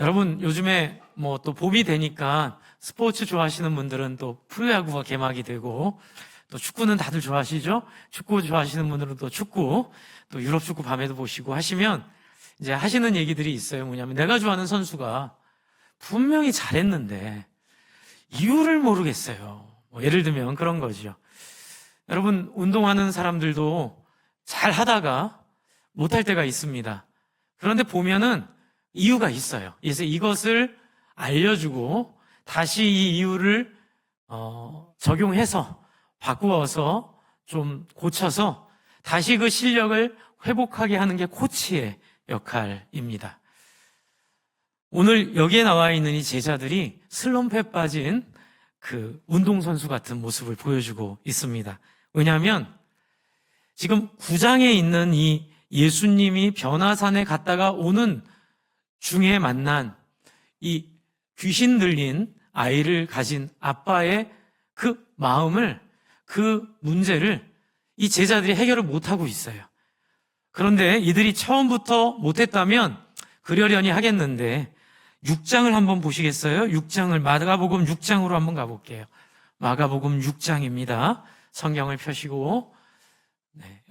여러분, 요즘에 뭐 또 봄이 되니까 스포츠 좋아하시는 분들은 또 프로야구가 개막이 되고, 또 축구는 다들 좋아하시죠? 축구 좋아하시는 분들은 또 축구, 또 유럽 축구 밤에도 보시고 하시면 이제 하시는 얘기들이 있어요. 뭐냐면 내가 좋아하는 선수가 분명히 잘했는데 이유를 모르겠어요. 뭐 예를 들면 그런 거죠. 여러분, 운동하는 사람들도 잘 하다가 못할 때가 있습니다. 그런데 보면은 이유가 있어요. 그래서 이것을 알려주고 다시 이 이유를 적용해서 바꾸어서 좀 고쳐서 다시 그 실력을 회복하게 하는 게 코치의 역할입니다. 오늘 여기에 나와 있는 이 제자들이 슬럼프에 빠진 그 운동선수 같은 모습을 보여주고 있습니다. 왜냐하면 지금 9장에 있는 이 예수님이 변화산에 갔다가 오는 중에 만난 이 귀신 들린 아이를 가진 아빠의 그 마음을, 그 문제를 이 제자들이 해결을 못하고 있어요. 그런데 이들이 처음부터 못했다면 그러려니 하겠는데 6장을 한번 보시겠어요? 6장을 마가복음 6장으로 한번 가볼게요. 마가복음 6장입니다. 성경을 펴시고,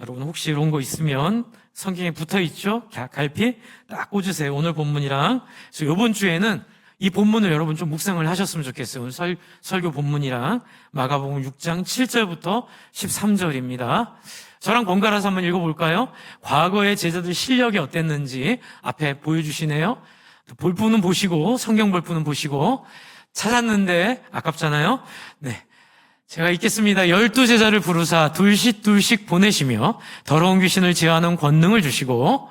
여러분 혹시 이런 거 있으면 성경에 붙어 있죠? 갈피 딱 꽂으세요. 오늘 본문이랑. 그래서 이번 주에는 이 본문을 여러분 좀 묵상을 하셨으면 좋겠어요. 오늘 설교 본문이랑 마가복음 6장 7절부터 13절입니다. 저랑 번갈아서 한번 읽어볼까요? 과거의 제자들 실력이 어땠는지 앞에 보여주시네요. 볼 분은 보시고, 성경 볼 분은 보시고, 찾았는데 아깝잖아요. 네. 제가 읽겠습니다. 12제자를 부르사 둘씩 보내시며 더러운 귀신을 제어하는 권능을 주시고,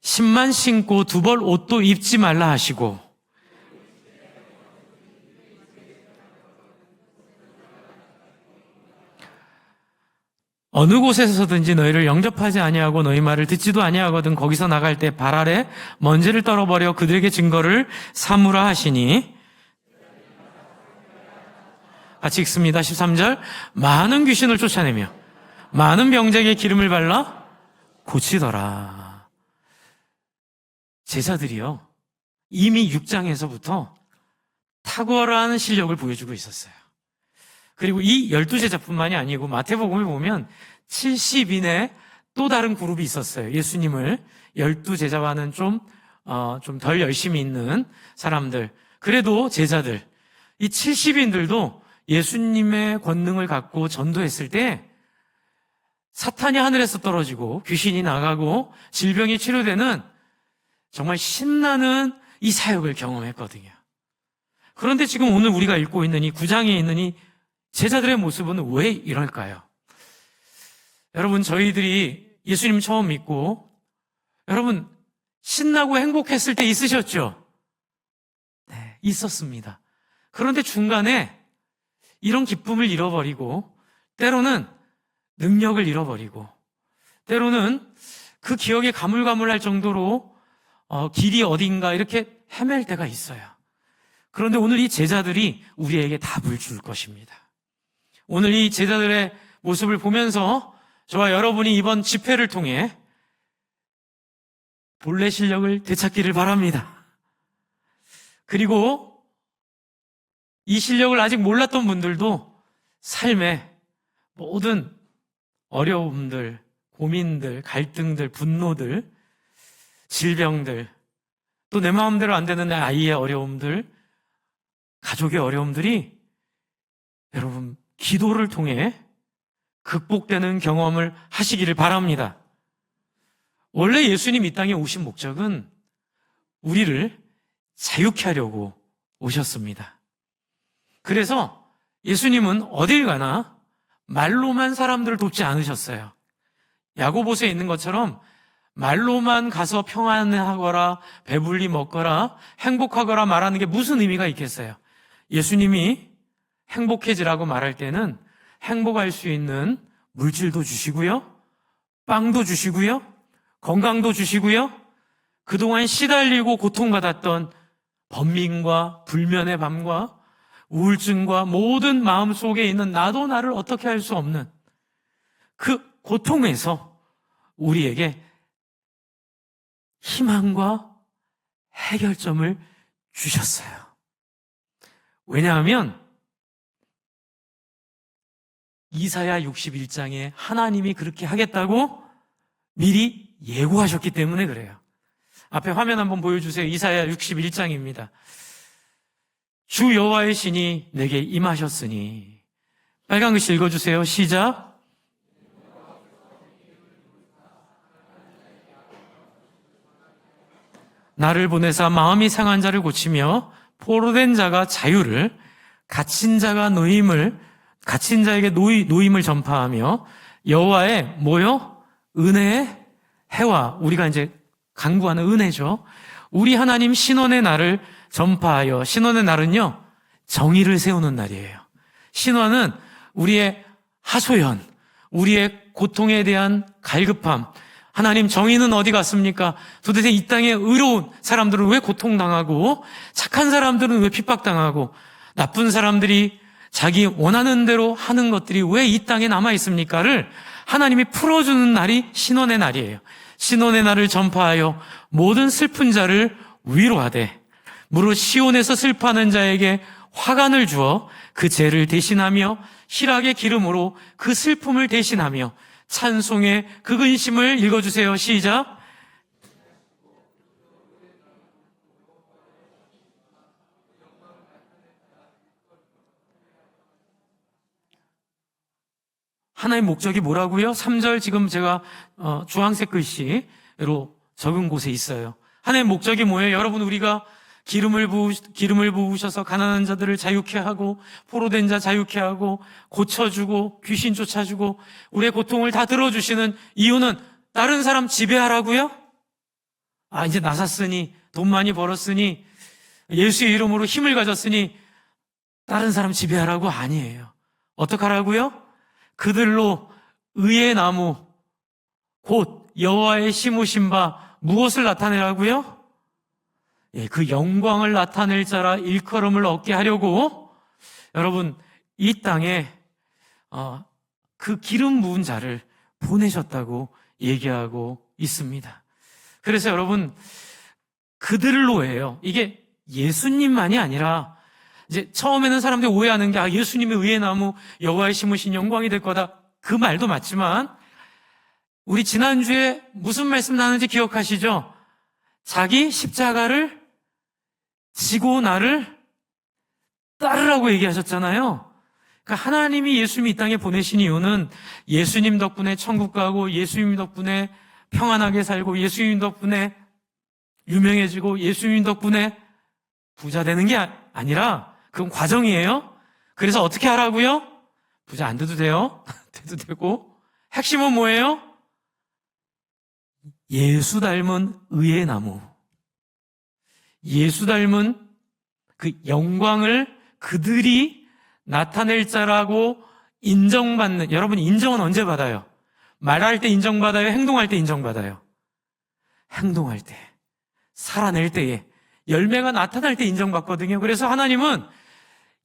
신만 신고 두 벌 옷도 입지 말라 하시고, 어느 곳에서든지 너희를 영접하지 아니하고 너희 말을 듣지도 아니하거든 거기서 나갈 때 발 아래 먼지를 떨어버려 그들에게 증거를 삼으라 하시니, 같이 읽습니다. 13절. 많은 귀신을 쫓아내며 많은 병자에게 기름을 발라 고치더라. 제자들이요, 이미 6장에서부터 탁월한 실력을 보여주고 있었어요. 그리고 이 12제자뿐만이 아니고 마태복음에 보면 70인의 또 다른 그룹이 있었어요. 예수님을 12제자와는 좀 덜 열심히 있는 사람들. 그래도 제자들, 이 70인들도 예수님의 권능을 갖고 전도했을 때 사탄이 하늘에서 떨어지고 귀신이 나가고 질병이 치료되는 정말 신나는 이 사역을 경험했거든요. 그런데 지금 오늘 우리가 읽고 있는 이 9장에 있는 이 제자들의 모습은 왜 이럴까요? 여러분, 저희들이 예수님 처음 믿고 여러분 신나고 행복했을 때 있으셨죠? 네, 있었습니다. 그런데 중간에 이런 기쁨을 잃어버리고, 때로는 능력을 잃어버리고, 때로는 그 기억에 가물가물할 정도로 길이 어딘가 이렇게 헤맬 때가 있어요. 그런데 오늘 이 제자들이 우리에게 답을 줄 것입니다. 오늘 이 제자들의 모습을 보면서 저와 여러분이 이번 집회를 통해 본래 실력을 되찾기를 바랍니다. 그리고 이 실력을 아직 몰랐던 분들도 삶의 모든 어려움들, 고민들, 갈등들, 분노들, 질병들, 또 내 마음대로 안 되는 내 아이의 어려움들, 가족의 어려움들이 여러분 기도를 통해 극복되는 경험을 하시기를 바랍니다. 원래 예수님 이 땅에 오신 목적은 우리를 자유케 하려고 오셨습니다. 그래서 예수님은 어딜 가나 말로만 사람들을 돕지 않으셨어요. 야고보서에 있는 것처럼 말로만 가서 평안하거나 배불리 먹거나 행복하거나 말하는 게 무슨 의미가 있겠어요? 예수님이 행복해지라고 말할 때는 행복할 수 있는 물질도 주시고요, 빵도 주시고요, 건강도 주시고요, 그동안 시달리고 고통받았던 번민과 불면의 밤과 우울증과 모든 마음속에 있는 나도 나를 어떻게 할 수 없는 그 고통에서 우리에게 희망과 해결점을 주셨어요. 왜냐하면 이사야 61장에 하나님이 그렇게 하겠다고 미리 예고하셨기 때문에 그래요. 앞에 화면 한번 보여주세요. 이사야 61장입니다. 주 여호와의 신이 내게 임하셨으니. 빨간 글씨 읽어주세요. 시작. 나를 보내사 마음이 상한 자를 고치며 포로된 자가 자유를, 갇힌 자에게 노임을 전파하며 여호와의 뭐요? 은혜의 해와, 우리가 이제 간구하는 은혜죠. 우리 하나님 신원의 날을 전파하여. 신원의 날은요, 정의를 세우는 날이에요. 신원은 우리의 하소연, 우리의 고통에 대한 갈급함. 하나님, 정의는 어디 갔습니까? 도대체 이 땅에 의로운 사람들은 왜 고통당하고, 착한 사람들은 왜 핍박당하고, 나쁜 사람들이 자기 원하는 대로 하는 것들이 왜 이 땅에 남아있습니까를 하나님이 풀어주는 날이 신원의 날이에요. 신원의 날을 전파하여 모든 슬픈 자를 위로하되, 무릇 시온에서 슬퍼하는 자에게 화관을 주어 그 죄를 대신하며 희락의 기름으로 그 슬픔을 대신하며 찬송의 그 근심을 읽어주세요. 시작. 하나의 목적이 뭐라고요? 3절 지금 제가 주황색 글씨로 적은 곳에 있어요. 하나의 목적이 뭐예요? 여러분, 우리가 기름을 부으셔서 가난한 자들을 자유케 하고, 포로된 자 자유케 하고, 고쳐주고, 귀신 쫓아주고, 우리의 고통을 다 들어주시는 이유는 다른 사람 지배하라고요? 이제 나섰으니, 돈 많이 벌었으니, 예수의 이름으로 힘을 가졌으니 다른 사람 지배하라고? 아니에요. 어떡하라고요? 그들로 의의 나무, 곧 여호와의 심으신 바 무엇을 나타내라고요? 그 영광을 나타낼 자라 일컬음을 얻게 하려고 여러분, 이 땅에 그 기름 부은 자를 보내셨다고 얘기하고 있습니다. 그래서 여러분, 그들로예요. 이게 예수님만이 아니라, 이제 처음에는 사람들이 오해하는 게 예수님의 의의 나무, 여호와의 심으신 영광이 될 거다, 그 말도 맞지만, 우리 지난주에 무슨 말씀 나누는지 기억하시죠? 자기 십자가를 지고 나를 따르라고 얘기하셨잖아요. 그러니까 하나님이 예수님이 이 땅에 보내신 이유는 예수님 덕분에 천국 가고, 예수님 덕분에 평안하게 살고, 예수님 덕분에 유명해지고, 예수님 덕분에 부자 되는 게 아니라 그건 과정이에요. 그래서 어떻게 하라고요? 부자 안 돼도 돼요. 돼도 되고. 핵심은 뭐예요? 예수 닮은 의의 나무. 예수 닮은 그 영광을 그들이 나타낼 자라고 인정받는, 여러분, 인정은 언제 받아요? 말할 때 인정받아요? 행동할 때 인정받아요? 행동할 때, 살아낼 때에, 열매가 나타날 때 인정받거든요. 그래서 하나님은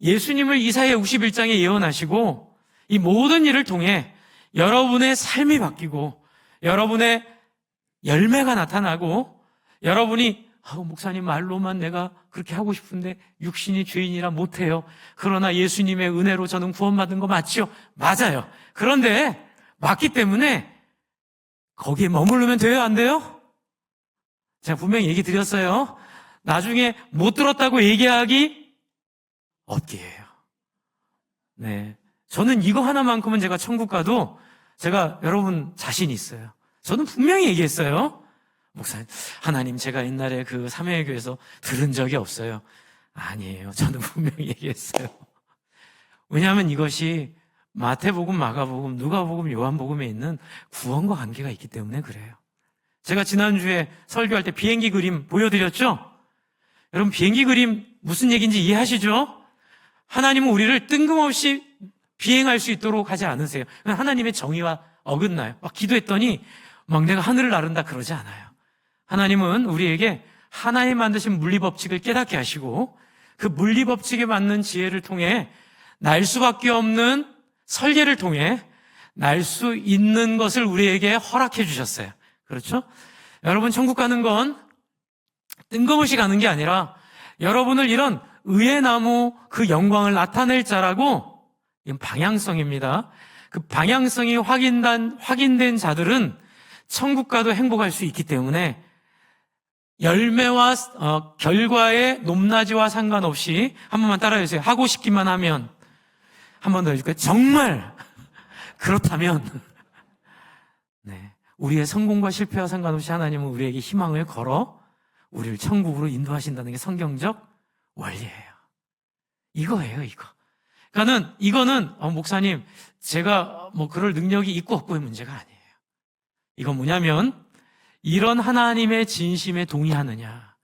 예수님을 이사야 61장에 예언하시고, 이 모든 일을 통해 여러분의 삶이 바뀌고, 여러분의 열매가 나타나고, 여러분이 목사님 말로만 내가 그렇게 하고 싶은데 육신이 죄인이라 못해요. 그러나 예수님의 은혜로 저는 구원받은 거 맞죠? 맞아요. 그런데 맞기 때문에 거기에 머무르면 돼요? 안 돼요? 제가 분명히 얘기 드렸어요. 나중에 못 들었다고 얘기하기 없기예요. 네, 저는 이거 하나만큼은 제가 천국 가도 제가 여러분 자신 있어요. 저는 분명히 얘기했어요. 목사님, 하나님, 제가 옛날에 그 삼회교에서 들은 적이 없어요. 아니에요. 저는 분명히 얘기했어요. 왜냐하면 이것이 마태복음, 마가복음, 누가복음, 요한복음에 있는 구원과 관계가 있기 때문에 그래요. 제가 지난주에 설교할 때 비행기 그림 보여드렸죠? 여러분, 비행기 그림 무슨 얘기인지 이해하시죠? 하나님은 우리를 뜬금없이 비행할 수 있도록 하지 않으세요. 하나님의 정의와 어긋나요. 막 기도했더니 막 내가 하늘을 나른다 그러지 않아요. 하나님은 우리에게 하나의 만드신 물리법칙을 깨닫게 하시고, 그 물리법칙에 맞는 지혜를 통해 날 수밖에 없는 설계를 통해 날 수 있는 것을 우리에게 허락해 주셨어요. 그렇죠? 여러분, 천국 가는 건 뜬금없이 가는 게 아니라 여러분을 이런 의의 나무 그 영광을 나타낼 자라고, 이건 방향성입니다. 그 방향성이 확인된 자들은 천국 가도 행복할 수 있기 때문에 열매와 결과의 높낮이와 상관없이 한 번만 따라해 주세요. 하고 싶기만 하면. 한 번 더 해줄까요? 정말 그렇다면 네, 우리의 성공과 실패와 상관없이 하나님은 우리에게 희망을 걸어 우리를 천국으로 인도하신다는 게 성경적 원리예요. 이거예요, 이거. 그러니까는 이거는 목사님 제가 뭐 그럴 능력이 있고 없고의 문제가 아니에요. 이건 뭐냐면 이런 하나님의 진심에 동의하느냐,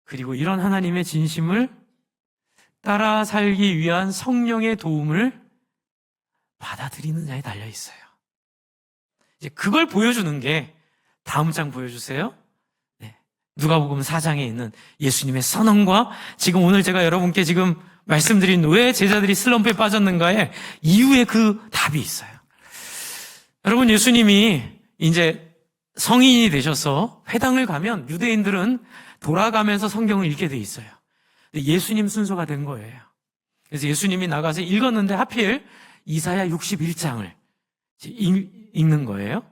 그리고 이런 하나님의 진심을 따라 살기 위한 성령의 도움을 받아들이느냐에 달려 있어요. 이제 그걸 보여주는 게 다음 장 보여주세요. 네. 누가복음 4장에 있는 예수님의 선언과 지금 오늘 제가 여러분께 지금 말씀드린 왜 제자들이 슬럼프에 빠졌는가에 이유에 그 답이 있어요. 여러분, 예수님이 이제 성인이 되셔서 회당을 가면 유대인들은 돌아가면서 성경을 읽게 돼 있어요. 근데 예수님 순서가 된 거예요. 그래서 예수님이 나가서 읽었는데 하필 이사야 61장을 읽는 거예요.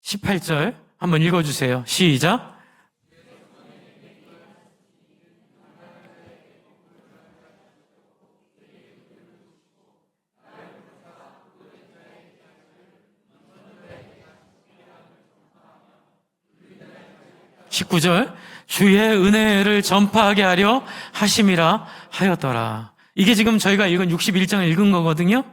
18절 한번 읽어주세요. 시작. (19절) 주의 은혜를 전파하게 하려 하심이라 하였더라. 이게 지금 저희가 읽은 61장을 읽은 거거든요.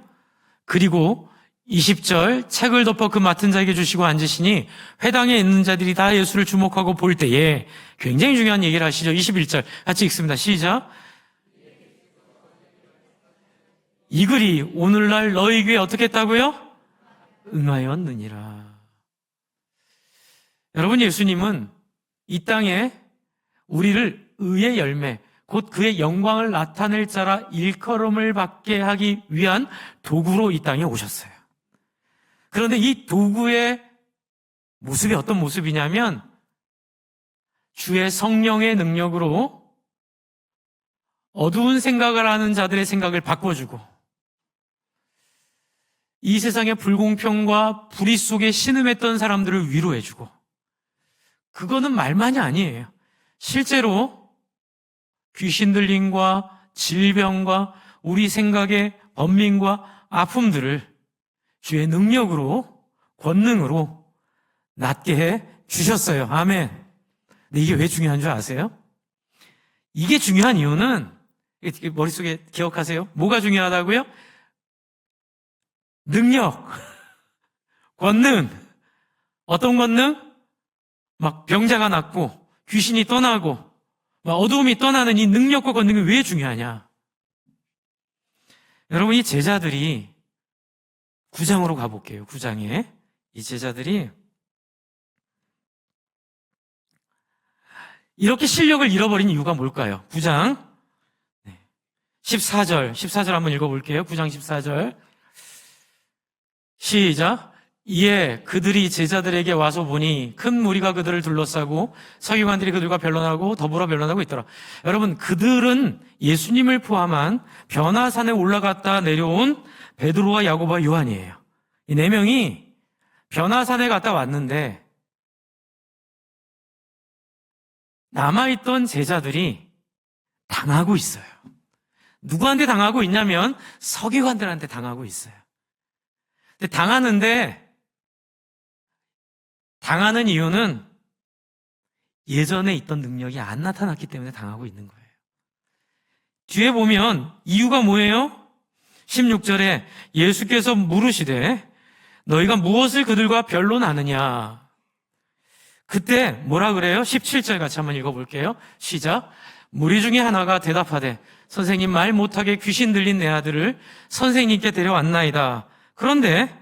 그리고 20절 책을 덮어 그 맡은 자에게 주시고 앉으시니 회당에 있는 자들이 다 예수를 주목하고 볼 때에, 굉장히 중요한 얘기를 하시죠. 21절 같이 읽습니다. 시작. 이 글이 오늘날 너희 귀에 어떻게 했다고요? 응하였느니라. 여러분, 예수님은 이 땅에 우리를 의의 열매, 곧 그의 영광을 나타낼 자라 일컬음을 받게 하기 위한 도구로 이 땅에 오셨어요. 그런데 이 도구의 모습이 어떤 모습이냐면 주의 성령의 능력으로 어두운 생각을 하는 자들의 생각을 바꿔주고, 이 세상의 불공평과 불의 속에 신음했던 사람들을 위로해주고, 그거는 말만이 아니에요. 실제로 귀신 들림과 질병과 우리 생각의 번민과 아픔들을 주의 능력으로, 권능으로 낫게 해 주셨어요. 아멘. 근데 이게 왜 중요한 줄 아세요? 이게 중요한 이유는, 머릿속에 기억하세요. 뭐가 중요하다고요? 능력, 권능. 어떤 권능? 막 병자가 낫고 귀신이 떠나고 막 어두움이 떠나는 이 능력과 권능이 왜 중요하냐? 여러분, 이 제자들이 9장으로 가볼게요. 9장에 이 제자들이 이렇게 실력을 잃어버린 이유가 뭘까요? 9장 14절 한번 읽어볼게요. 9장 14절 시작. 이에 그들이 제자들에게 와서 보니 큰 무리가 그들을 둘러싸고 서기관들이 그들과 변론하고 더불어 변론하고 있더라. 여러분, 그들은 예수님을 포함한 변화산에 올라갔다 내려온 베드로와 야고보와 요한이에요. 이 네 명이 변화산에 갔다 왔는데 남아있던 제자들이 당하고 있어요. 누구한테 당하고 있냐면 서기관들한테 당하고 있어요. 근데 당하는 이유는 예전에 있던 능력이 안 나타났기 때문에 당하고 있는 거예요. 뒤에 보면 이유가 뭐예요? 16절에 예수께서 물으시되 너희가 무엇을 그들과 변론하느냐? 그때 뭐라 그래요? 17절 같이 한번 읽어볼게요. 시작. 무리 중에 하나가 대답하되 선생님, 말 못하게 귀신 들린 내 아들을 선생님께 데려왔나이다. 그런데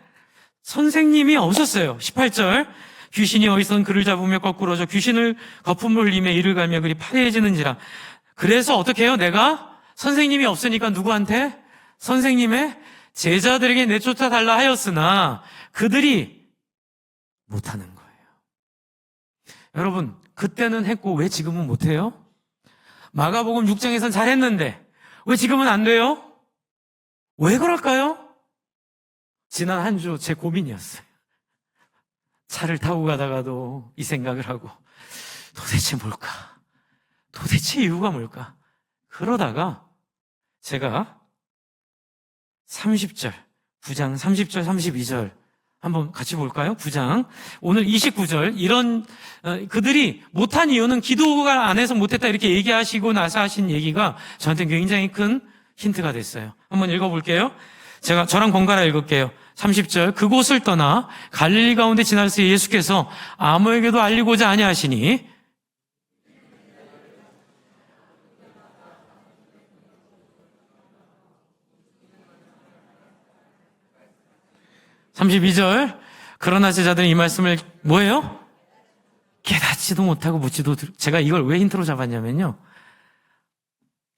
선생님이 없었어요. 18절. 귀신이 어디선 그를 잡으며 거꾸러져 귀신을 거품을 흘리며 이를 갈며 그리 파래해지는지라. 그래서 어떻게 해요? 내가 선생님이 없으니까 누구한테? 선생님의 제자들에게 내쫓아 달라 하였으나 그들이 못하는 거예요. 여러분, 그때는 했고 왜 지금은 못해요? 마가복음 6장에선 잘했는데 왜 지금은 안 돼요? 왜 그럴까요? 지난 한 주 제 고민이었어요. 차를 타고 가다가도 이 생각을 하고 도대체 뭘까? 도대체 이유가 뭘까? 그러다가 제가 30절, 9장 30절, 32절 한번 같이 볼까요? 9장. 오늘 29절. 이런 그들이 못한 이유는 기도가 안 해서 못했다 이렇게 얘기하시고 나서 하신 얘기가 저한테 굉장히 큰 힌트가 됐어요. 한번 읽어볼게요. 저랑 번갈아 읽을게요. 30절. 그곳을 떠나 갈릴리 가운데 지나서 예수께서 아무에게도 알리고자 아니하시니 32절. 그러나 제자들은 이 말씀을 뭐예요? 깨닫지도 못하고 묻지도. 제가 이걸 왜 힌트로 잡았냐면요,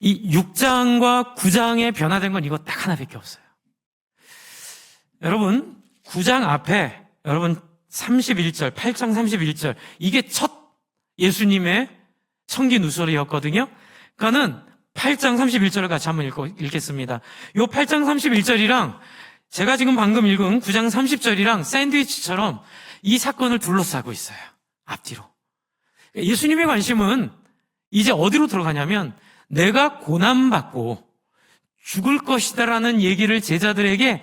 이 6장과 9장에 변화된 건 이거 딱 하나밖에 없어요. 여러분, 9장 앞에 여러분 31절, 8장 31절 이게 첫 예수님의 청기 누설이었거든요. 그러니까는 8장 31절을 같이 한번 읽겠습니다. 이 8장 31절이랑 제가 지금 방금 읽은 9장 30절이랑 샌드위치처럼 이 사건을 둘러싸고 있어요. 앞뒤로. 예수님의 관심은 이제 어디로 들어가냐면 내가 고난받고 죽을 것이다라는 얘기를 제자들에게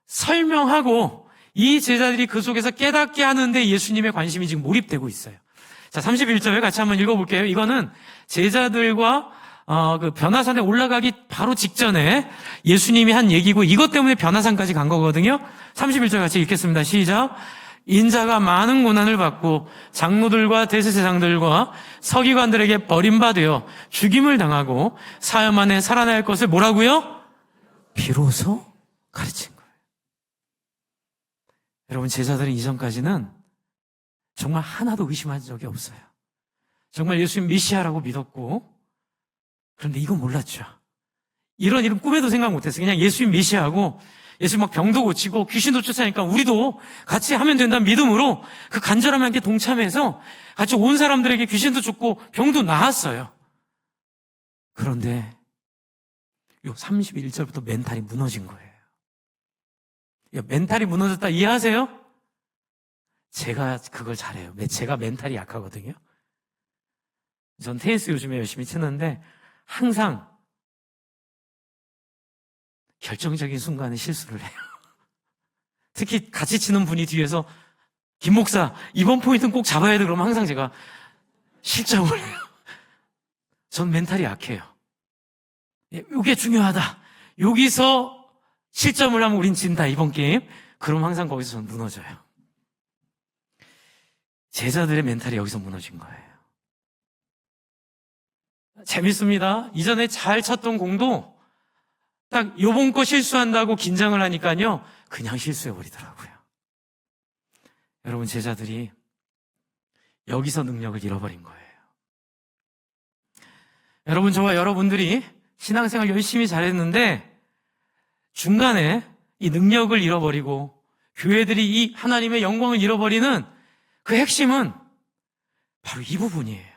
설명하고 이 제자들이 그 속에서 깨닫게 하는데 예수님의 관심이 지금 몰입되고 있어요. 자, 31절 같이 한번 읽어볼게요. 이거는 제자들과 그 변화산에 올라가기 바로 직전에 예수님이 한 얘기고 이것 때문에 변화산까지 간 거거든요. 31절 같이 읽겠습니다. 시작. 인자가 많은 고난을 받고 장로들과 대제사장들과 서기관들에게 버림받아 죽임을 당하고 사흘 만에 살아날 것을 뭐라고요? 비로소 가르친 거예요. 여러분, 제자들은 이전까지는 정말 하나도 의심한 적이 없어요. 정말 예수님 메시아라고 믿었고, 그런데 이건 몰랐죠. 이런 이름 꿈에도 생각 못했어요. 그냥 예수님 메시아하고 예수님 막 병도 고치고 귀신도 쫓아내니까 우리도 같이 하면 된다는 믿음으로 그 간절함에 함께 동참해서 같이 온 사람들에게 귀신도 쫓고 병도 나았어요. 그런데 요 31절부터 멘탈이 무너진 거예요. 멘탈이 무너졌다 이해하세요? 제가 그걸 잘해요. 제가 멘탈이 약하거든요. 전 테니스 요즘에 열심히 치는데 항상 결정적인 순간에 실수를 해요. 특히 같이 치는 분이 뒤에서 김 목사 이번 포인트는 꼭 잡아야 돼 그러면 항상 제가 실점을 해요. 전 멘탈이 약해요. 이게 중요하다. 여기서 실점을 하면 우린 진다 이번 게임. 그럼 항상 거기서 전 무너져요. 제자들의 멘탈이 여기서 무너진 거예요. 재밌습니다. 이전에 잘 쳤던 공도 딱 요번 거 실수한다고 긴장을 하니까요 그냥 실수해버리더라고요. 여러분, 제자들이 여기서 능력을 잃어버린 거예요. 여러분, 저와 여러분들이 신앙생활 열심히 잘했는데 중간에 이 능력을 잃어버리고 교회들이 이 하나님의 영광을 잃어버리는 그 핵심은 바로 이 부분이에요.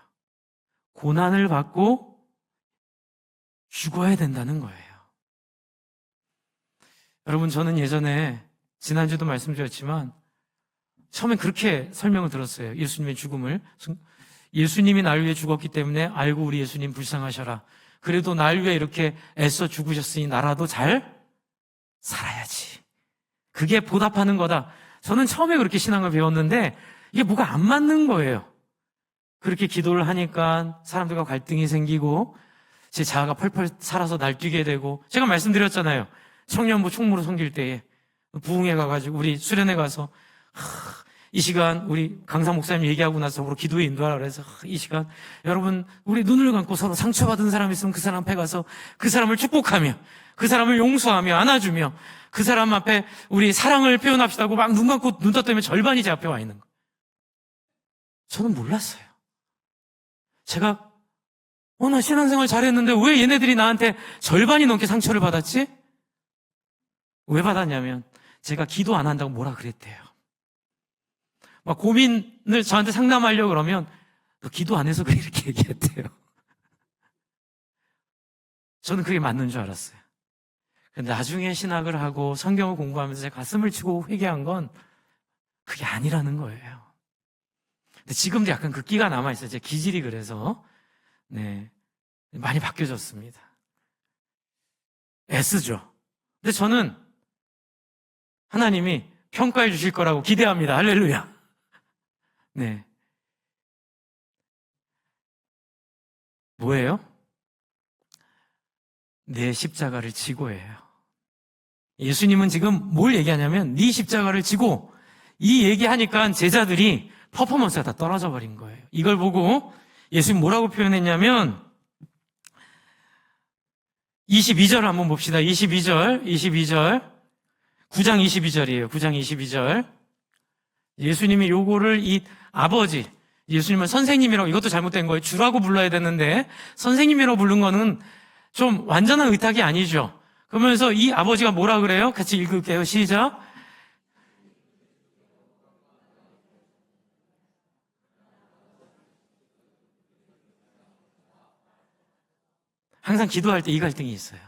고난을 받고 죽어야 된다는 거예요. 여러분, 저는 예전에 지난주도 말씀드렸지만 처음엔 그렇게 설명을 들었어요. 예수님의 죽음을. 예수님이 날 위해 죽었기 때문에 알고 우리 예수님 불쌍하셔라. 그래도 날 위해 이렇게 애써 죽으셨으니 나라도 잘 살아야지. 그게 보답하는 거다. 저는 처음에 그렇게 신앙을 배웠는데 이게 뭐가 안 맞는 거예요. 그렇게 기도를 하니까 사람들과 갈등이 생기고 제 자아가 펄펄 살아서 날뛰게 되고, 제가 말씀드렸잖아요. 청년부 총무로 섬길 때에 부흥회 가가지고 우리 수련회 가서 이 시간 우리 강사 목사님 얘기하고 나서 서로 기도에 인도하라 그래서 이 시간 여러분 우리 눈을 감고 서로 상처받은 사람 있으면 그 사람 앞에 가서 그 사람을 축복하며 그 사람을 용서하며 안아주며 그 사람 앞에 우리 사랑을 표현합시다고 막 눈 감고 눈 떴더니 절반이 제 앞에 와 있는 거예요. 저는 몰랐어요. 제가 나 신앙생활 잘했는데 왜 얘네들이 나한테 절반이 넘게 상처를 받았지? 왜 받았냐면 제가 기도 안 한다고 뭐라 그랬대요. 막 고민을 저한테 상담하려고 그러면 너 기도 안 해서 그래 이렇게 얘기했대요. 저는 그게 맞는 줄 알았어요. 근데 나중에 신학을 하고 성경을 공부하면서 제 가슴을 치고 회개한 건 그게 아니라는 거예요. 근데 지금도 약간 그 끼가 남아있어요. 제 기질이 그래서. 네. 많이 바뀌어졌습니다. 애쓰죠. 근데 저는 하나님이 평가해 주실 거라고 기대합니다. 할렐루야. 네. 뭐예요? 내 십자가를 지고예요. 예수님은 지금 뭘 얘기하냐면 네 십자가를 지고 이 얘기하니까 제자들이 퍼포먼스가 다 떨어져 버린 거예요. 이걸 보고 예수님 뭐라고 표현했냐면 22절 한번 봅시다. 22절 9장 22절이에요. 9장 22절. 예수님이 요거를 이 아버지, 예수님은 선생님이라고, 이것도 잘못된 거예요. 주라고 불러야 되는데 선생님이라고 부른 거는 좀 완전한 의탁이 아니죠. 그러면서 이 아버지가 뭐라 그래요? 같이 읽을게요. 시작. 항상 기도할 때 이 갈등이 있어요.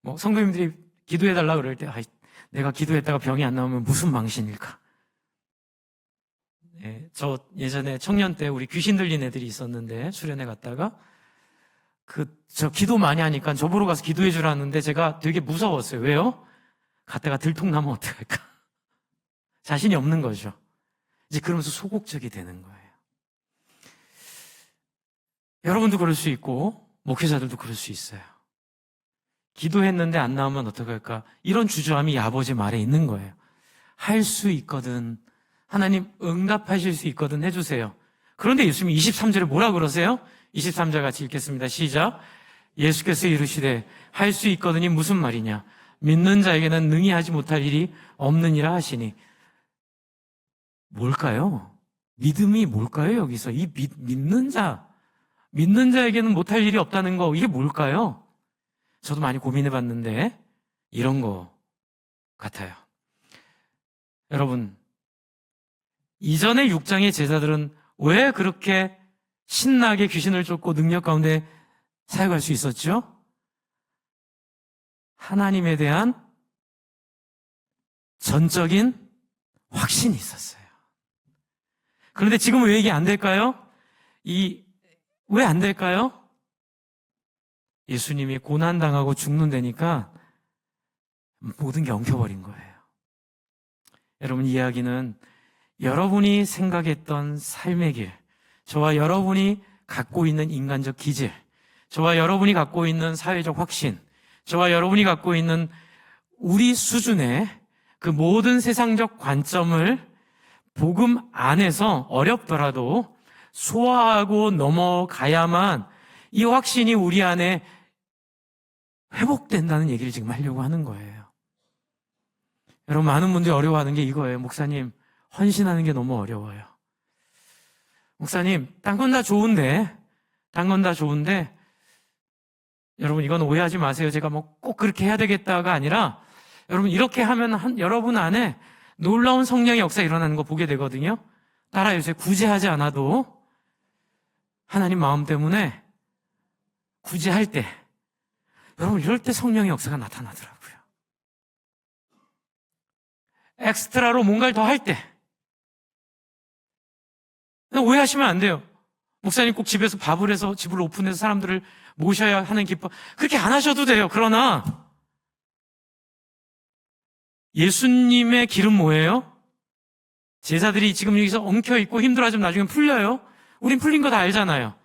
뭐 성도님들이 기도해달라 그럴 때 내가 기도했다가 병이 안 나오면 무슨 망신일까? 네, 저 예전에 청년 때 우리 귀신 들린 애들이 있었는데 수련회 갔다가 저 기도 많이 하니까 저 보러 가서 기도해 주라는데 제가 되게 무서웠어요. 왜요? 갔다가 들통나면 어떡할까? 자신이 없는 거죠. 이제 그러면서 소극적이 되는 거예요. 여러분도 그럴 수 있고 목회자들도 그럴 수 있어요. 기도했는데 안 나오면 어떡할까? 이런 주저함이 이 아버지 말에 있는 거예요. 할 수 있거든. 하나님 응답하실 수 있거든 해주세요. 그런데 예수님이 23절에 뭐라 그러세요? 23절 같이 읽겠습니다. 시작. 예수께서 이르시되 할 수 있거든이 무슨 말이냐? 믿는 자에게는 능히 하지 못할 일이 없느니라 하시니. 뭘까요? 믿음이 뭘까요? 여기서 이 믿는 자에게는 못할 일이 없다는 거, 이게 뭘까요? 저도 많이 고민해 봤는데 이런 거 같아요. 여러분, 이전의 6장의 제자들은 왜 그렇게 신나게 귀신을 쫓고 능력 가운데 사역할 수 있었죠? 하나님에 대한 전적인 확신이 있었어요. 그런데 지금은 왜 이게 안 될까요? 왜 안 될까요? 예수님이 고난당하고 죽는다니까 모든 게 엉켜버린 거예요. 여러분, 이야기는 여러분이 생각했던 삶의 길, 저와 여러분이 갖고 있는 인간적 기질, 저와 여러분이 갖고 있는 사회적 확신, 저와 여러분이 갖고 있는 우리 수준의 그 모든 세상적 관점을 복음 안에서 어렵더라도 소화하고 넘어가야만 이 확신이 우리 안에 회복된다는 얘기를 지금 하려고 하는 거예요. 여러분, 많은 분들이 어려워하는 게 이거예요. 목사님, 헌신하는 게 너무 어려워요. 목사님, 딴 건 다 좋은데, 여러분, 이건 오해하지 마세요. 제가 뭐 꼭 그렇게 해야 되겠다가 아니라, 여러분, 이렇게 하면 여러분 안에 놀라운 성령의 역사 일어나는 거 보게 되거든요. 따라해주세요. 굳이 하지 않아도 하나님 마음 때문에 굳이 할 때, 여러분, 이럴 때 성령의 역사가 나타나더라고요. 엑스트라로 뭔가를 더 할 때. 오해하시면 안 돼요. 목사님 꼭 집에서 밥을 해서 집을 오픈해서 사람들을 모셔야 하는 기쁨. 그렇게 안 하셔도 돼요. 그러나 예수님의 길은 뭐예요? 제자들이 지금 여기서 엉켜있고 힘들어하지만 나중에 풀려요. 우린 풀린 거 다 알잖아요.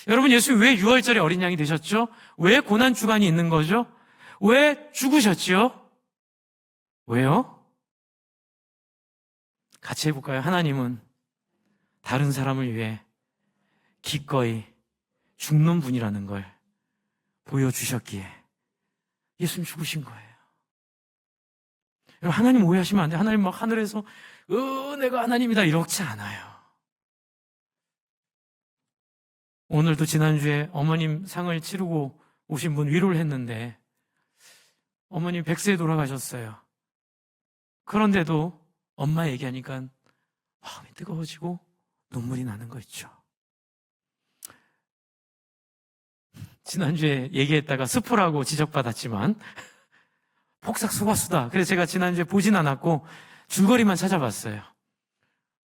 여러분, 예수님 왜 6월절에 어린 양이 되셨죠? 왜 고난 주간이 있는 거죠? 왜 죽으셨죠? 왜요? 같이 해볼까요? 하나님은 다른 사람을 위해 기꺼이 죽는 분이라는 걸 보여주셨기에 예수님 죽으신 거예요. 여러분, 하나님 오해하시면 안 돼요. 하나님 막 하늘에서 내가 하나님이다 이렇지 않아요. 오늘도 지난주에 어머님 상을 치르고 오신 분 위로를 했는데 어머니 100세에 돌아가셨어요. 그런데도 엄마 얘기하니까 마음이 뜨거워지고 눈물이 나는 거 있죠. 지난주에 얘기했다가 스포라고 지적받았지만 폭삭 속았수다. 그래서 제가 지난주에 보진 않았고 줄거리만 찾아봤어요.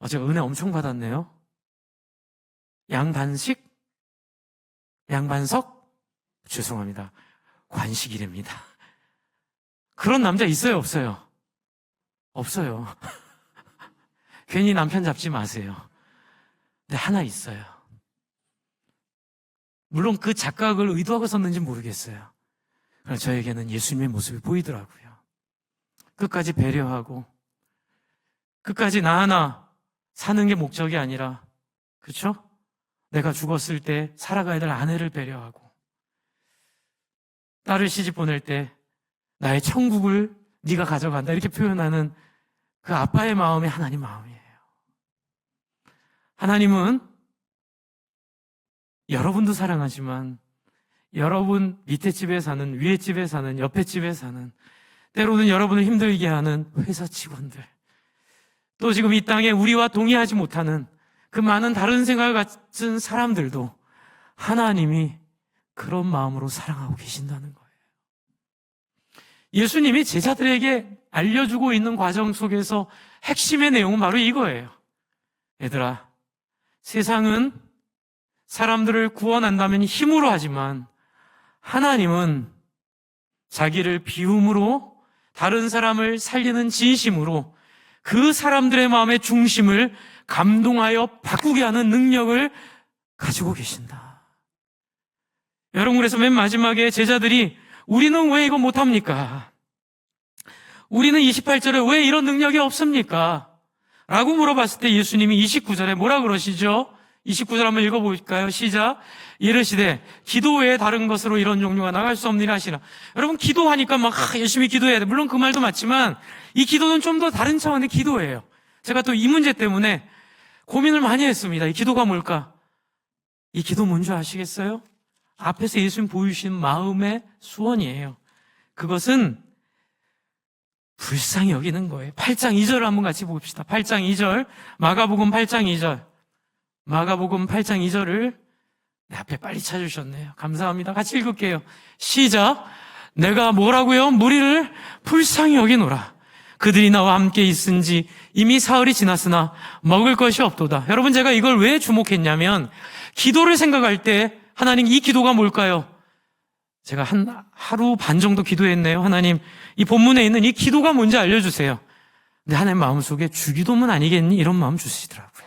제가 은혜 엄청 받았네요. 양반식? 양반석? 죄송합니다. 관식이랍니다. 그런 남자 있어요, 없어요? 없어요. 괜히 남편 잡지 마세요. 근데 하나 있어요. 물론 그 작각을 의도하고 썼는지 모르겠어요. 그러나 저에게는 예수님의 모습이 보이더라고요. 끝까지 배려하고 끝까지 나 하나 사는 게 목적이 아니라, 그렇죠? 내가 죽었을 때 살아가야 될 아내를 배려하고 딸을 시집 보낼 때 나의 천국을 네가 가져간다 이렇게 표현하는 그 아빠의 마음이 하나님 마음이에요. 하나님은 여러분도 사랑하지만 여러분 밑에 집에 사는, 위에 집에 사는, 옆에 집에 사는, 때로는 여러분을 힘들게 하는 회사 직원들, 또 지금 이 땅에 우리와 동의하지 못하는 그 많은 다른 생각을 가진 사람들도 하나님이 그런 마음으로 사랑하고 계신다는 거예요. 예수님이 제자들에게 알려주고 있는 과정 속에서 핵심의 내용은 바로 이거예요. 얘들아, 세상은 사람들을 구원한다면 힘으로 하지만 하나님은 자기를 비움으로 다른 사람을 살리는 진심으로 그 사람들의 마음의 중심을 감동하여 바꾸게 하는 능력을 가지고 계신다. 여러분, 그래서 맨 마지막에 제자들이 우리는 왜 이거 못합니까? 우리는 28절에 왜 이런 능력이 없습니까? 라고 물어봤을 때 예수님이 29절에 뭐라 그러시죠? 29절 한번 읽어볼까요? 시작. 이르시되 기도 외에 다른 것으로 이런 종류가 나갈 수 없느니라 하시라. 여러분, 기도하니까 막 열심히 기도해야 돼. 물론 그 말도 맞지만 이 기도는 좀 더 다른 차원의 기도예요. 제가 또 이 문제 때문에 고민을 많이 했습니다. 이 기도가 뭘까? 이 기도 뭔지 아시겠어요? 앞에서 예수님 보여주신 마음의 수원이에요. 그것은 불쌍히 여기는 거예요. 8장 2절을 한번 같이 봅시다. 8장 2절, 마가복음 8장 2절. 마가복음 8장 2절을 앞에 빨리 찾으셨네요. 감사합니다. 같이 읽을게요. 시작. 내가 뭐라고요? 무리를 불쌍히 여기노라. 그들이 나와 함께 있은지 이미 사흘이 지났으나 먹을 것이 없도다. 여러분, 제가 이걸 왜 주목했냐면 기도를 생각할 때 하나님, 이 기도가 뭘까요? 제가 하루 반 정도 기도했네요. 하나님, 이 본문에 있는 이 기도가 뭔지 알려주세요. 근데 하나님 마음속에 주기도문 아니겠니? 이런 마음 주시더라고요.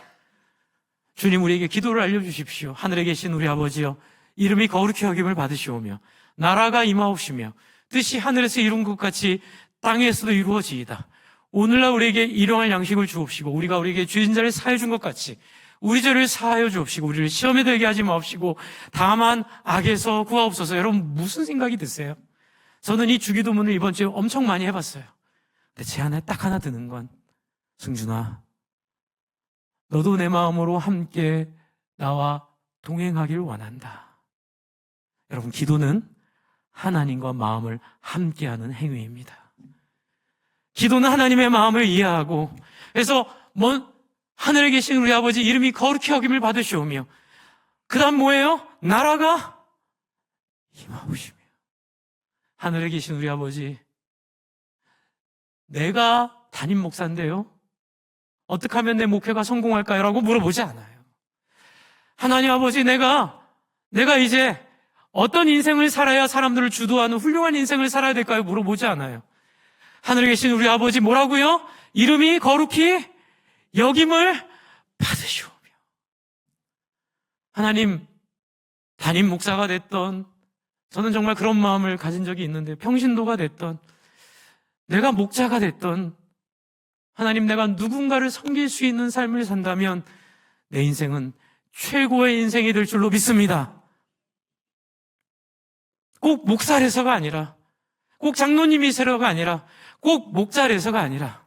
주님, 우리에게 기도를 알려주십시오. 하늘에 계신 우리 아버지여, 이름이 거룩히 여김을 받으시오며 나라가 임하옵시며 뜻이 하늘에서 이룬 것 같이 땅에서도 이루어지이다. 오늘날 우리에게 일용할 양식을 주옵시고 우리가 우리에게 죄진 자를 사해 준 것 같이 우리 죄를 사하여 주옵시고 우리를 시험에 들게 하지 마옵시고 다만 악에서 구하옵소서. 여러분, 무슨 생각이 드세요? 저는 이 주기도문을 이번 주에 엄청 많이 해봤어요. 근데 제 안에 딱 하나 드는 건, 승준아, 너도 내 마음으로 함께 나와 동행하길 원한다. 여러분, 기도는 하나님과 마음을 함께하는 행위입니다. 기도는 하나님의 마음을 이해하고, 그래서 하늘에 계신 우리 아버지 이름이 거룩히 여김을 받으시오며, 그 다음 뭐예요? 나라가 임하옵시며. 하늘에 계신 우리 아버지, 내가 담임 목사인데요, 어떻게 하면 내 목회가 성공할까요? 라고 물어보지 않아요. 하나님 아버지, 내가 이제 어떤 인생을 살아야 사람들을 주도하는 훌륭한 인생을 살아야 될까요? 물어보지 않아요. 하늘에 계신 우리 아버지 뭐라고요? 이름이 거룩히 여김을 받으시오며. 하나님, 담임 목사가 됐던, 저는 정말 그런 마음을 가진 적이 있는데, 평신도가 됐던, 내가 목자가 됐던, 하나님, 내가 누군가를 섬길 수 있는 삶을 산다면 내 인생은 최고의 인생이 될 줄로 믿습니다. 꼭 목사라서가 아니라, 꼭 장로님이세요가 아니라, 꼭 목자라서가 아니라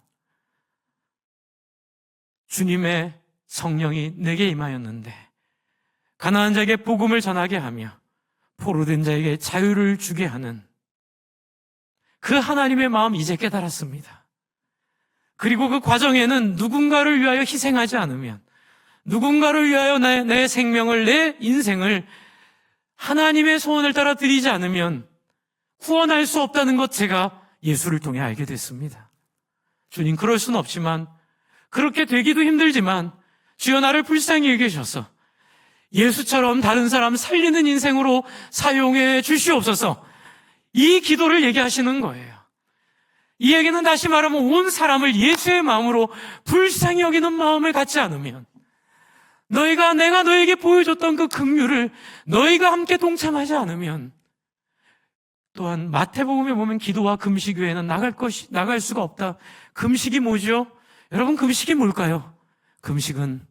주님의 성령이 내게 임하였는데 가난한 자에게 복음을 전하게 하며 포로된 자에게 자유를 주게 하는 그 하나님의 마음 이제 깨달았습니다. 그리고 그 과정에는 누군가를 위하여 희생하지 않으면, 누군가를 위하여 내 생명을, 내 인생을 하나님의 소원을 따라 드리지 않으면 구원할 수 없다는 것, 제가 예수를 통해 알게 됐습니다. 주님, 그럴 수는 없지만, 그렇게 되기도 힘들지만 주여 나를 불쌍히 여기셔서 예수처럼 다른 사람 살리는 인생으로 사용해 주시옵소서, 이 기도를 얘기하시는 거예요. 이 얘기는 다시 말하면 온 사람을 예수의 마음으로 불쌍히 여기는 마음을 갖지 않으면, 내가 너에게 보여줬던 그 긍휼을 너희가 함께 동참하지 않으면, 또한 마태복음에 보면 기도와 금식 외에는 나갈 수가 없다. 금식이 뭐죠? 여러분, 금식이 뭘까요? 금식은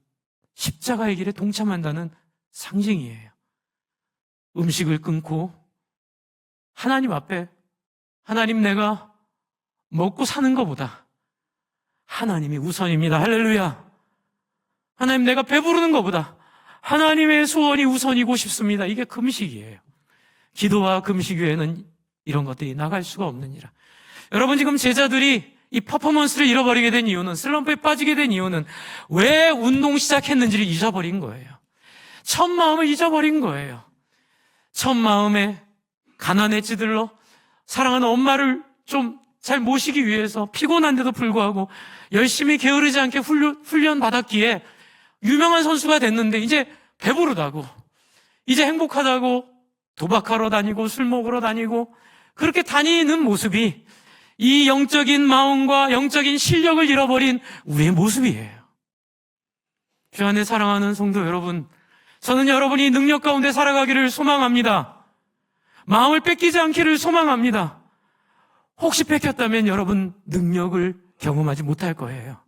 십자가의 길에 동참한다는 상징이에요. 음식을 끊고 하나님 앞에, 하나님, 내가 먹고 사는 것보다 하나님이 우선입니다. 할렐루야. 하나님, 내가 배부르는 것보다 하나님의 소원이 우선이고 싶습니다. 이게 금식이에요. 기도와 금식 외에는 이런 것들이 나갈 수가 없느니라. 여러분, 지금 제자들이 이 퍼포먼스를 잃어버리게 된 이유는, 슬럼프에 빠지게 된 이유는 왜 운동 시작했는지를 잊어버린 거예요. 첫 마음을 잊어버린 거예요. 첫 마음에 가난에 찌들러 사랑하는 엄마를 좀 잘 모시기 위해서 피곤한데도 불구하고 열심히 게으르지 않게 훈련 받았기에 유명한 선수가 됐는데, 이제 배부르다고, 이제 행복하다고 도박하러 다니고 술 먹으러 다니고 그렇게 다니는 모습이 이 영적인 마음과 영적인 실력을 잃어버린 우리의 모습이에요. 주 안에 사랑하는 성도 여러분, 저는 여러분이 능력 가운데 살아가기를 소망합니다. 마음을 뺏기지 않기를 소망합니다. 혹시 뺏겼다면 여러분 능력을 경험하지 못할 거예요.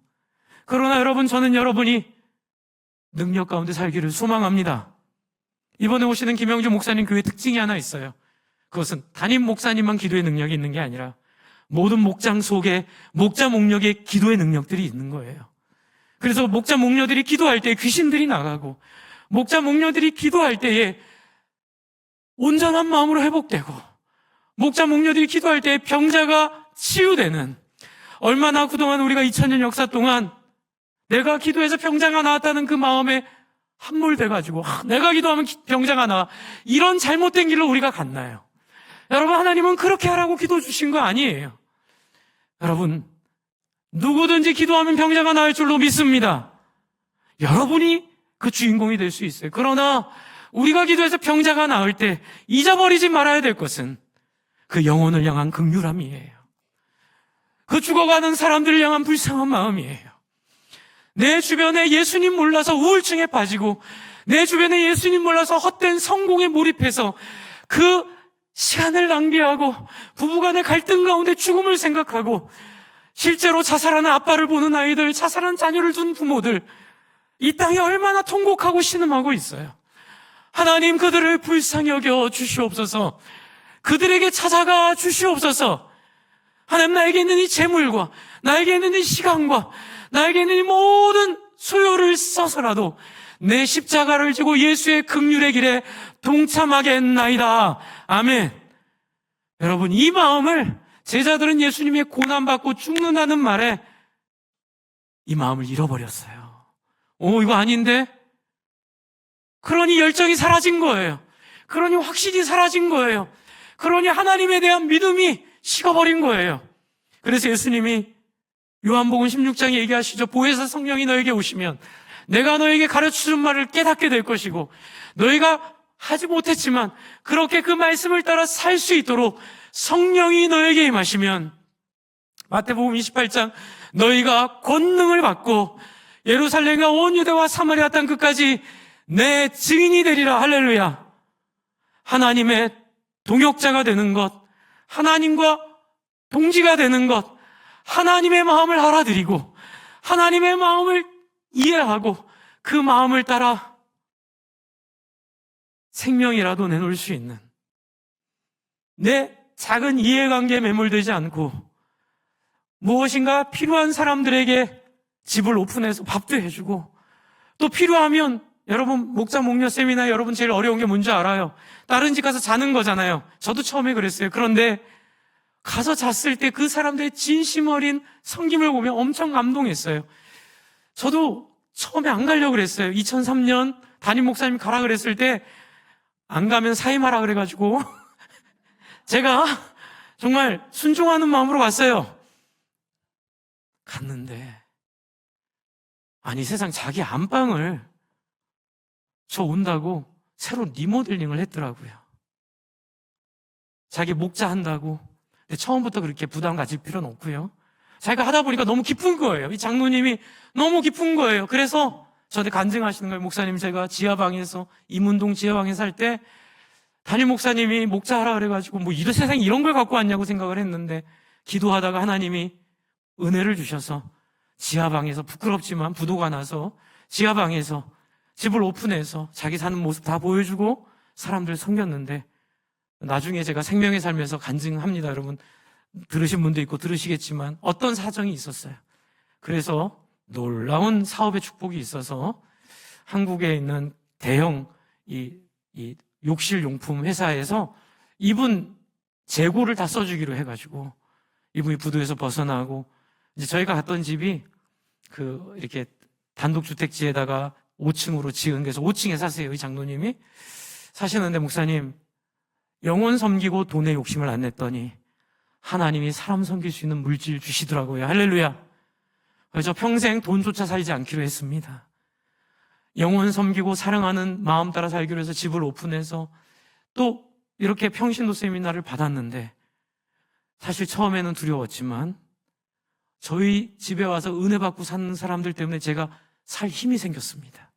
그러나 여러분, 저는 여러분이 능력 가운데 살기를 소망합니다. 이번에 오시는 김영주 목사님 교회 특징이 하나 있어요. 그것은 담임 목사님만 기도의 능력이 있는 게 아니라 모든 목장 속에 목자 목력의 기도의 능력들이 있는 거예요. 그래서 목자 목녀들이 기도할 때 귀신들이 나가고, 목자 목녀들이 기도할 때에 온전한 마음으로 회복되고, 목자 목녀들이 기도할 때 병자가 치유되는, 얼마나 그동안 우리가 2000년 역사 동안 내가 기도해서 병자가 나왔다는 그 마음에 함몰돼가지고, 내가 기도하면 병자가 나와, 이런 잘못된 길로 우리가 갔나요? 여러분, 하나님은 그렇게 하라고 기도 주신 거 아니에요. 여러분, 누구든지 기도하면 병자가 나을 줄로 믿습니다. 여러분이 그 주인공이 될 수 있어요. 그러나 우리가 기도해서 병자가 나을 때 잊어버리지 말아야 될 것은 그 영혼을 향한 긍휼함이에요. 그 죽어가는 사람들을 향한 불쌍한 마음이에요. 내 주변에 예수님 몰라서 우울증에 빠지고, 내 주변에 예수님 몰라서 헛된 성공에 몰입해서 그 시간을 낭비하고 부부간의 갈등 가운데 죽음을 생각하고 실제로 자살하는 아빠를 보는 아이들, 자살한 자녀를 둔 부모들, 이 땅에 얼마나 통곡하고 신음하고 있어요. 하나님, 그들을 불쌍히 여겨 주시옵소서. 그들에게 찾아가 주시옵소서. 하나님, 나에게 있는 이 재물과 나에게 있는 이 시간과 나에게 있는 이 모든 소요를 써서라도 내 십자가를 지고 예수의 긍휼의 길에 동참하겠나이다. 아멘. 여러분, 이 마음을, 제자들은 예수님의 고난받고 죽는다는 말에 이 마음을 잃어버렸어요. 이거 아닌데? 그러니 열정이 사라진 거예요. 그러니 확신이 사라진 거예요. 그러니 하나님에 대한 믿음이 식어버린 거예요. 그래서 예수님이 요한복음 16장에 얘기하시죠. 보혜사 성령이 너에게 오시면 내가 너에게 가르쳐준 말을 깨닫게 될 것이고, 너희가 하지 못했지만 그렇게 그 말씀을 따라 살 수 있도록 성령이 너에게 임하시면, 마태복음 28장, 너희가 권능을 받고 예루살렘과 온 유대와 사마리아 땅 끝까지 내 증인이 되리라. 할렐루야. 하나님의 동역자가 되는 것, 하나님과 동지가 되는 것, 하나님의 마음을 알아들이고 하나님의 마음을 이해하고 그 마음을 따라 생명이라도 내놓을 수 있는, 내 작은 이해관계에 매몰되지 않고 무엇인가 필요한 사람들에게 집을 오픈해서 밥도 해주고, 또 필요하면, 여러분 목자 목녀 세미나 여러분 제일 어려운 게 뭔지 알아요? 다른 집 가서 자는 거잖아요. 저도 처음에 그랬어요. 그런데 가서 잤을 때 그 사람들의 진심 어린 섬김을 보며 엄청 감동했어요. 저도 처음에 안 가려고 그랬어요. 2003년 담임 목사님 가라 그랬을 때 안 가면 사임하라 그래가지고 제가 정말 순종하는 마음으로 갔어요. 갔는데 아니 세상 자기 안방을 저 온다고 새로 리모델링을 했더라고요. 자기 목자 한다고. 근데 처음부터 그렇게 부담 가질 필요는 없고요. 자기가 하다 보니까 너무 기쁜 거예요. 이 장로님이 너무 기쁜 거예요. 그래서 저한테 간증하시는 거예요. 목사님, 제가 지하방에서, 이문동 지하방에 살 때 담임 목사님이 목자 하라 그래가지고 뭐 이런 세상에 이런 걸 갖고 왔냐고 생각을 했는데 기도하다가 하나님이 은혜를 주셔서 지하방에서 부끄럽지만 부도가 나서 지하방에서 집을 오픈해서 자기 사는 모습 다 보여주고 사람들 섬겼는데 나중에 제가 생명에 살면서 간증합니다. 여러분 들으신 분도 있고 들으시겠지만 어떤 사정이 있었어요. 그래서 놀라운 사업의 축복이 있어서 한국에 있는 대형 이 욕실용품 회사에서 이분 재고를 다 써주기로 해가지고 이분이 부도에서 벗어나고 이제 저희가 갔던 집이 이렇게 단독주택지에다가 5층으로 지은 데서 5층에 사세요. 이 장로님이 사시는데 목사님 영혼 섬기고 돈에 욕심을 안 냈더니 하나님이 사람 섬길 수 있는 물질 주시더라고요. 할렐루야. 그래서 평생 돈조차 살지 않기로 했습니다. 영혼 섬기고 사랑하는 마음 따라 살기로 해서 집을 오픈해서 또 이렇게 평신도 세미나를 받았는데 사실 처음에는 두려웠지만 저희 집에 와서 은혜 받고 사는 사람들 때문에 제가 살 힘이 생겼습니다.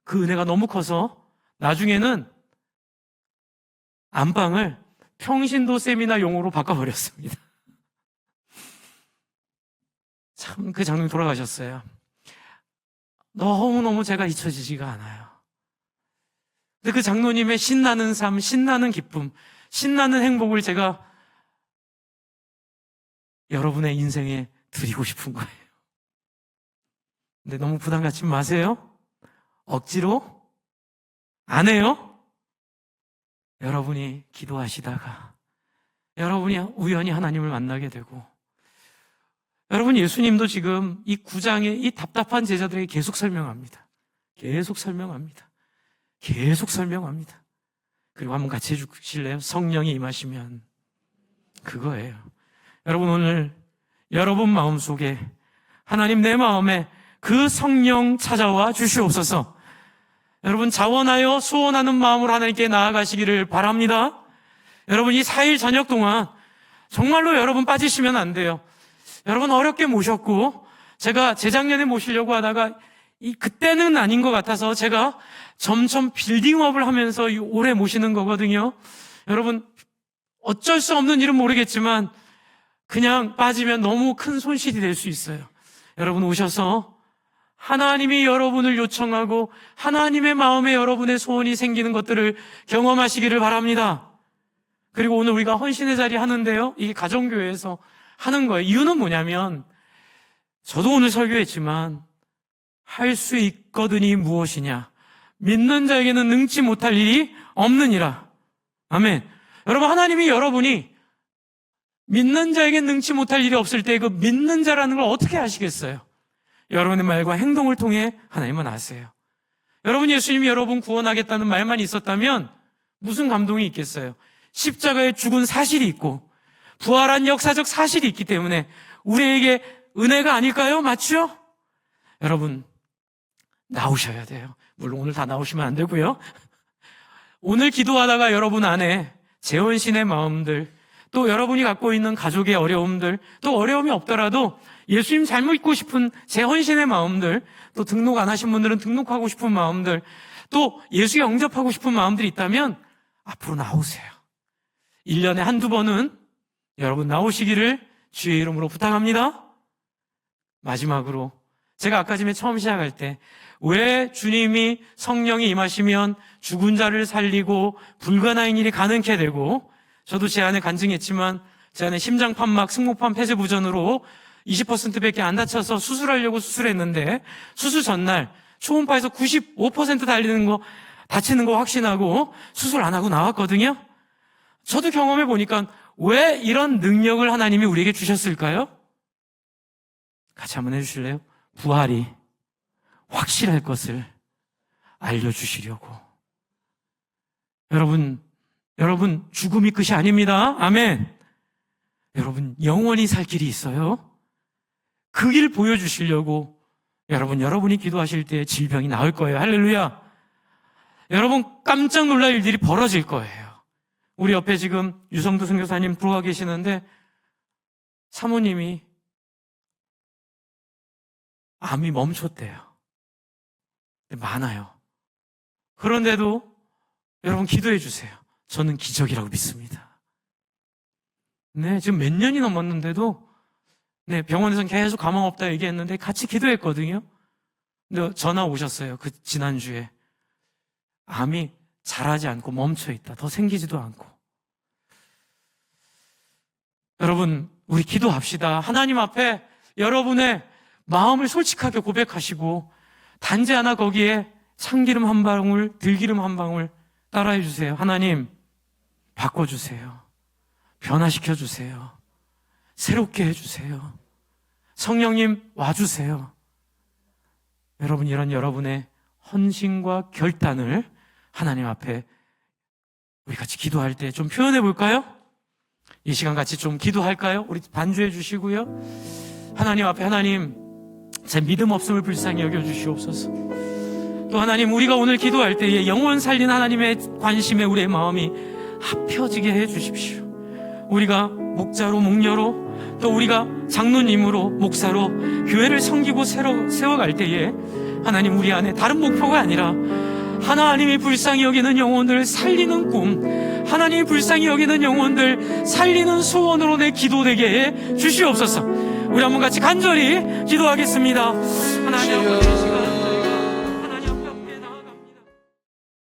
그 은혜가 너무 커서 나중에는 안방을 평신도 세미나 용으로 바꿔버렸습니다. 참 그 장로님 돌아가셨어요. 너무너무 제가 잊혀지지가 않아요. 근데 그 장로님의 신나는 삶, 신나는 기쁨, 신나는 행복을 제가 여러분의 인생에 드리고 싶은 거예요. 근데 너무 부담 갖지 마세요. 억지로 안 해요. 여러분이 기도하시다가 여러분이 우연히 하나님을 만나게 되고 여러분 예수님도 지금 이 9장의 이 답답한 제자들에게 계속 설명합니다. 계속 설명합니다. 계속 설명합니다. 그리고 한번 같이 해주실래요? 성령이 임하시면 그거예요. 여러분 오늘 여러분 마음속에 하나님 내 마음에 그 성령 찾아와 주시옵소서. 여러분 자원하여 소원하는 마음으로 하나님께 나아가시기를 바랍니다. 여러분 이 4일 저녁 동안 정말로 여러분 빠지시면 안 돼요. 여러분 어렵게 모셨고 제가 재작년에 모시려고 하다가 그때는 아닌 것 같아서 제가 점점 빌딩업을 하면서 올해 모시는 거거든요. 여러분 어쩔 수 없는 일은 모르겠지만 그냥 빠지면 너무 큰 손실이 될 수 있어요. 여러분 오셔서 하나님이 여러분을 요청하고 하나님의 마음에 여러분의 소원이 생기는 것들을 경험하시기를 바랍니다. 그리고 오늘 우리가 헌신의 자리 하는데요. 이게 가정교회에서 하는 거예요. 이유는 뭐냐면 저도 오늘 설교했지만 할 수 있거든이 무엇이냐. 믿는 자에게는 능치 못할 일이 없느니라. 아멘. 여러분 하나님이 여러분이 믿는 자에게 능치 못할 일이 없을 때 그 믿는 자라는 걸 어떻게 아시겠어요? 여러분의 말과 행동을 통해 하나님은 아세요. 여러분 예수님이 여러분 구원하겠다는 말만 있었다면 무슨 감동이 있겠어요? 십자가에 죽은 사실이 있고 부활한 역사적 사실이 있기 때문에 우리에게 은혜가 아닐까요? 맞죠? 여러분 나오셔야 돼요. 물론 오늘 다 나오시면 안 되고요. 오늘 기도하다가 여러분 안에 재혼신의 마음들, 또 여러분이 갖고 있는 가족의 어려움들, 또 어려움이 없더라도 예수님 잘 믿고 싶은 재혼신의 마음들, 또 등록 안 하신 분들은 등록하고 싶은 마음들, 또 예수 영접하고 싶은 마음들이 있다면 앞으로 나오세요. 1년에 한두 번은 여러분 나오시기를 주의 이름으로 부탁합니다. 마지막으로 제가 아까 전에 처음 시작할 때 왜 주님이 성령이 임하시면 죽은 자를 살리고 불가능한 일이 가능케 되고 저도 제 안에 간증했지만 제 안에 심장판막, 승모판 폐쇄부전으로 20%밖에 안 다쳐서 수술하려고 수술했는데 수술 전날 초음파에서 95% 다치는 거 확신하고 수술 안 하고 나왔거든요. 저도 경험해 보니까 왜 이런 능력을 하나님이 우리에게 주셨을까요? 같이 한번 해주실래요? 부활이 확실할 것을 알려주시려고. 여러분 죽음이 끝이 아닙니다. 아멘. 여러분 영원히 살 길이 있어요. 그 길 보여주시려고 여러분이 기도하실 때 질병이 나을 거예요. 할렐루야. 여러분 깜짝 놀랄 일들이 벌어질 거예요. 우리 옆에 지금 유성도 선교사님 들어와 계시는데 사모님이 암이 멈췄대요. 많아요. 그런데도 여러분 기도해 주세요. 저는 기적이라고 믿습니다. 네, 지금 몇 년이 넘었는데도 네, 병원에서는 계속 가망 없다 얘기했는데 같이 기도했거든요. 근데 전화 오셨어요. 그 지난주에. 암이 자라지 않고 멈춰 있다. 더 생기지도 않고. 여러분, 우리 기도합시다. 하나님 앞에 여러분의 마음을 솔직하게 고백하시고 단지 하나 거기에 참기름 한 방울, 들기름 한 방울 따라해 주세요. 하나님, 바꿔주세요. 변화시켜 주세요. 새롭게 해주세요. 성령님 와주세요. 여러분, 이런 여러분의 헌신과 결단을 하나님 앞에 우리 같이 기도할 때 좀 표현해 볼까요? 이 시간 같이 좀 기도할까요? 우리 반주해 주시고요. 하나님 앞에 하나님, 제 믿음 없음을 불쌍히 여겨주시옵소서. 또 하나님, 우리가 오늘 기도할 때에 영원 살린 하나님의 관심에 우리의 마음이 합혀지게 해 주십시오. 우리가 목자로 목녀로 또 우리가 장로님으로 목사로 교회를 섬기고 세워갈 때에 하나님, 우리 안에 다른 목표가 아니라 하나님이 불쌍히 여기는 영혼들 살리는 꿈, 하나님이 불쌍히 여기는 영혼들 살리는 소원으로 내 기도되게 해 주시옵소서. 우리 한번 같이 간절히 기도하겠습니다. 하나님 아버지, 이 시간